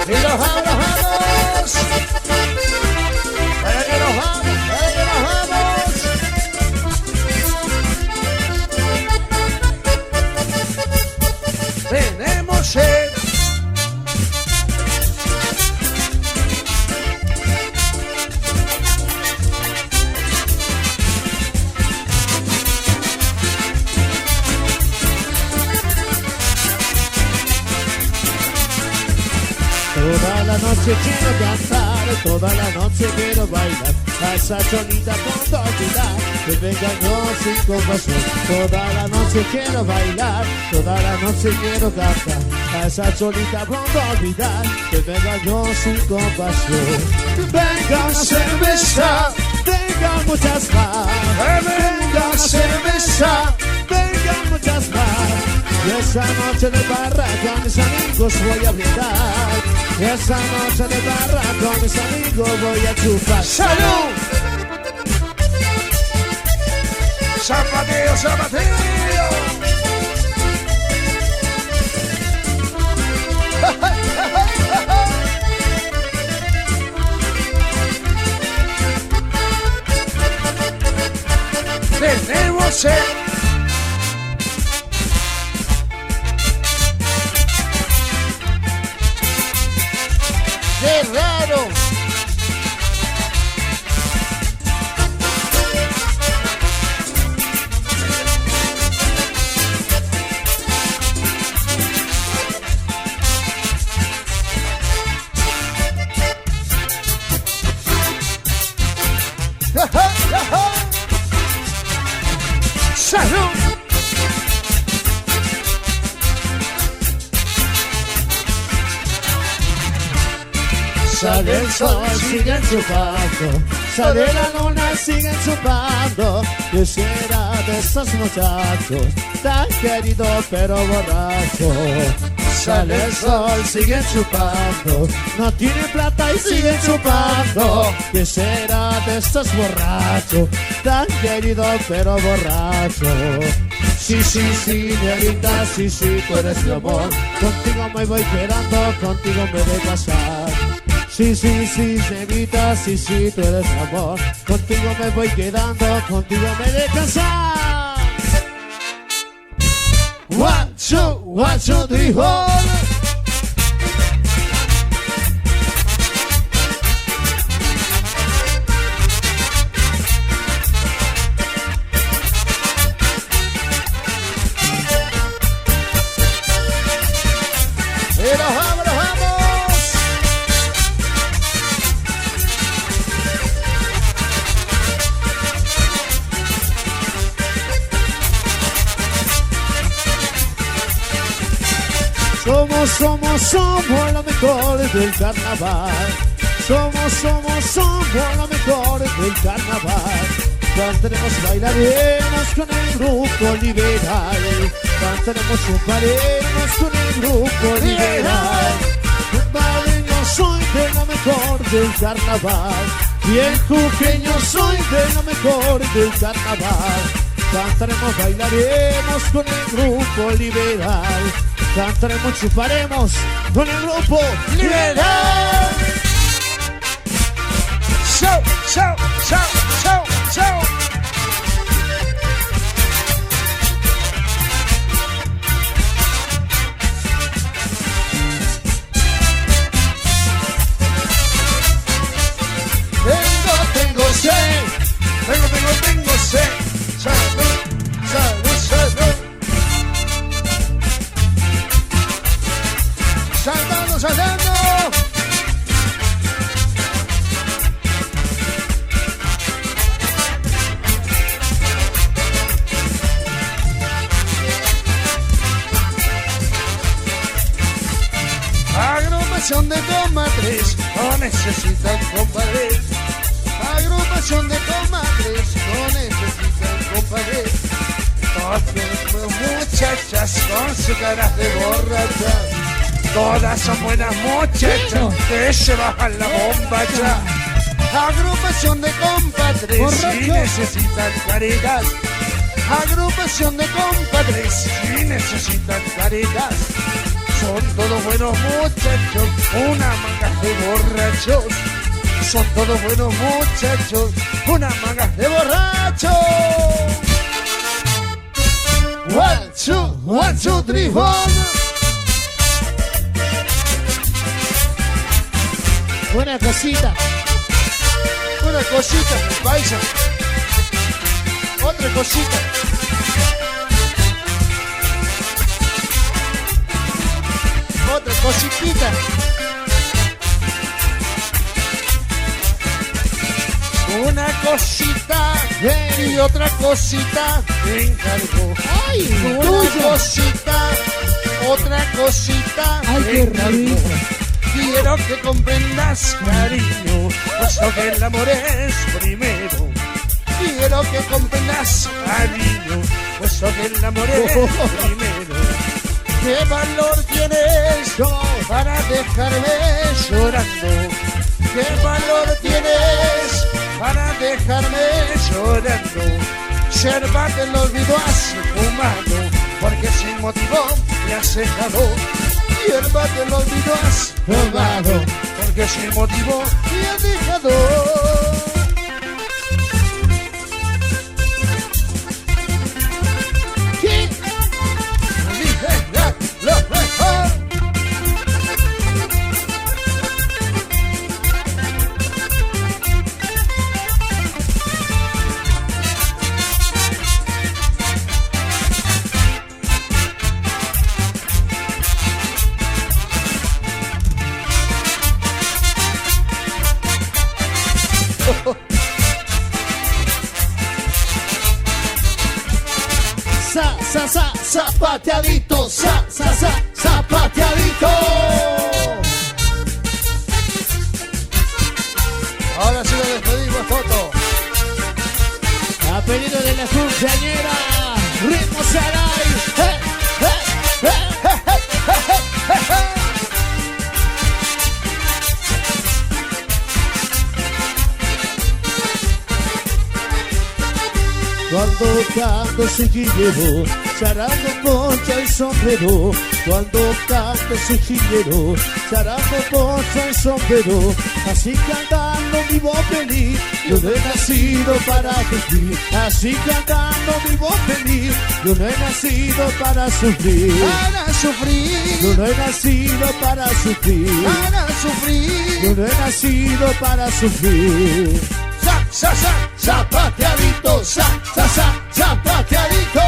Y nos vamos. Para que nos vamos, para que nos vamos. Tenemos sed. Toda la noche quiero cantar, toda la noche quiero bailar, a esa cholita pronto olvidar, que me engañó sin compasión. Toda la noche quiero bailar, toda la noche quiero cantar, a esa cholita pronto olvidar, que me engañó sin compasión. Venga cerveza, venga muchas más, venga cerveza, venga muchas más. Y esa noche de barra con mis amigos voy a brindar. Y esa noche de barra con mis amigos voy a chupar. ¡Salud! ¡Zapateo, zapateo! ¡Tenemos sed! ¡Qué raro! ¡Salud! Sale el sol, siguen chupando, sale la luna, siguen chupando. Yo será de esos muchachos, tan querido pero borracho. Sale el sol, siguen chupando, no tiene plata y siguen chupando. Yo será de esos borrachos, tan querido pero borracho. Sí, sí, sí, negrita, sí, sí, tú eres mi amor. Contigo me voy quedando, contigo me voy a casar. Sí, sí, sí, negrita, sí, sí, tú eres mi amor. Contigo me voy quedando, contigo me voy a casar. 1, 2, 3, 4. Somos lo mejor del carnaval. Somos lo mejor del carnaval. Cantaremos, bailaremos con el grupo liberal. Cantaremos, chuparemos con el grupo liberal. Yo soy de lo mejor del carnaval. Bien jujeño soy de lo mejor del carnaval. Cantaremos, bailaremos con el grupo liberal. Cantaremos, chuparemos con el grupo liberal. Show, show, show, show, show. Tengo sed. Tengo sed. Salud. Saltando. Agrupación de comadres, no necesitan compadres. Agrupación de comadres, no necesitan compadres. Todas muchachas con su cara de borracha. Todas son buenas muchachas que se bajan la bomba ya. Agrupación de compadres, si necesitan caridad. Agrupación de compadres, si necesitan caridad. Son todos buenos muchachos, una manga de borrachos. Son todos buenos muchachos, una manga de borrachos. 1, 2, 3, 4. Una cosita. Una cosita, paisa. Otra cosita. Otra cositita. Una cosita y otra cosita te encargo. ¡Ay! Una tuyo. cosita, otra cosita ¡Ay, te qué encargo. rico! Quiero que comprendas, cariño, puesto que el amor es primero. Quiero que comprendas, cariño, puesto que el amor es primero. ¿Qué valor tienes para dejarme llorando? ¿Qué valor tienes para dejarme llorando? Yerba del olvido has fumado, porque sin motivo me has dejado. Hierba del olvido has fumado, porque sin motivo me has dejado. Zapateadito, zapateadito. Ahora sí lo despedimos, Toto. A pedido de la cumpleañera, Ritmo Saray. Cuando canto sujillero, charango, concha y sombrero. Cuando canto sujillero, charango, concha y sombrero. Así cantando vivo feliz, yo no he nacido para sufrir. Así cantando vivo feliz, yo no he nacido para sufrir. Para sufrir, Yo no he nacido para sufrir. para sufrir. Yo no he nacido para sufrir. Zapateadito, zapateadito.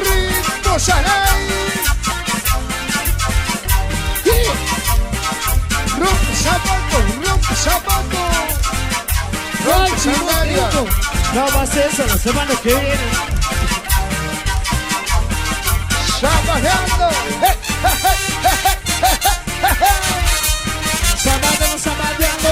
Ritmo Saray. Rompe zapato, rompe zapato. ¡Ay, Rompe qué sandalia. bonito! No más eso la semana que viene. Zapateando. Zapateando, zapateando.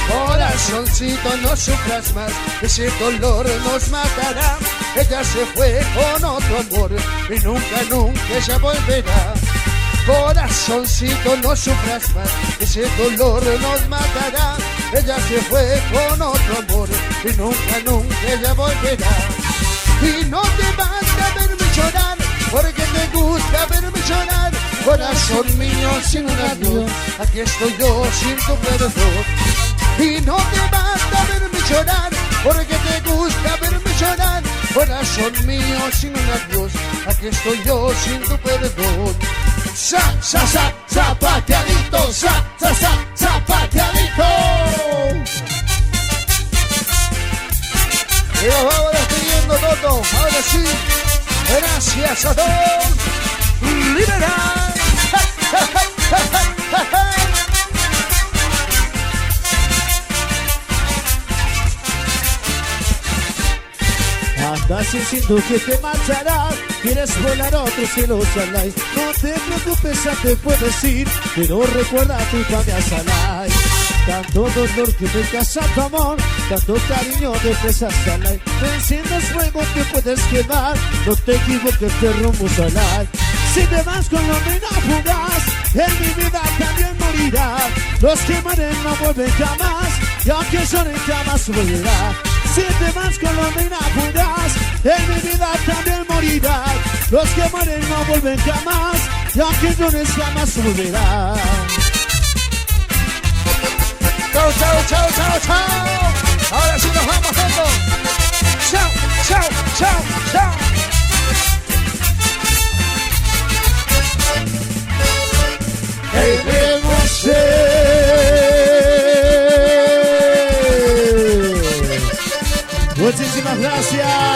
Corazoncito, no sufras más, ese dolor nos matará. Ella se fue con otro amor y nunca, nunca ella volverá. Corazoncito, no sufras más, ese dolor nos matará. Ella se fue con otro amor y nunca, nunca ella volverá. Y no te vas a verme llorar, porque te gusta verme llorar. Corazón mío, sin un adiós, aquí estoy yo sin tu perdón. Y no te vas a verme llorar, porque te gusta verme llorar. Corazón mío, sin un adiós, aquí estoy yo sin tu perdón. Zapateadito, zapateadito. Y nos vamos despidiendo, Toto. Ahora sí, gracias a todos. Liberal. Andas sintiendo que te marcharás, quieres volar a otro cielo, salai. No te preocupes, ya te puedes ir, pero recuerda tu familia, salai. Tanto dolor que te casa tu amor, tanto cariño te presas, salai. Me enciendes fuego, te puedes quemar, no te equivoques, te rumbo, salai. Si te vas con Londrina fugaz, en mi vida también morirá. Los que mueren no vuelven jamás, y aunque lloren jamás volverá. Si te vas con Londrina fugaz, en mi vida también morirá. Los que mueren no vuelven jamás, y aunque lloren jamás volverá. Chao, chao, chao, chao, chao. Ahora sí nos vamos todos. Chao, chao, chao, chao. Muchísimas gracias.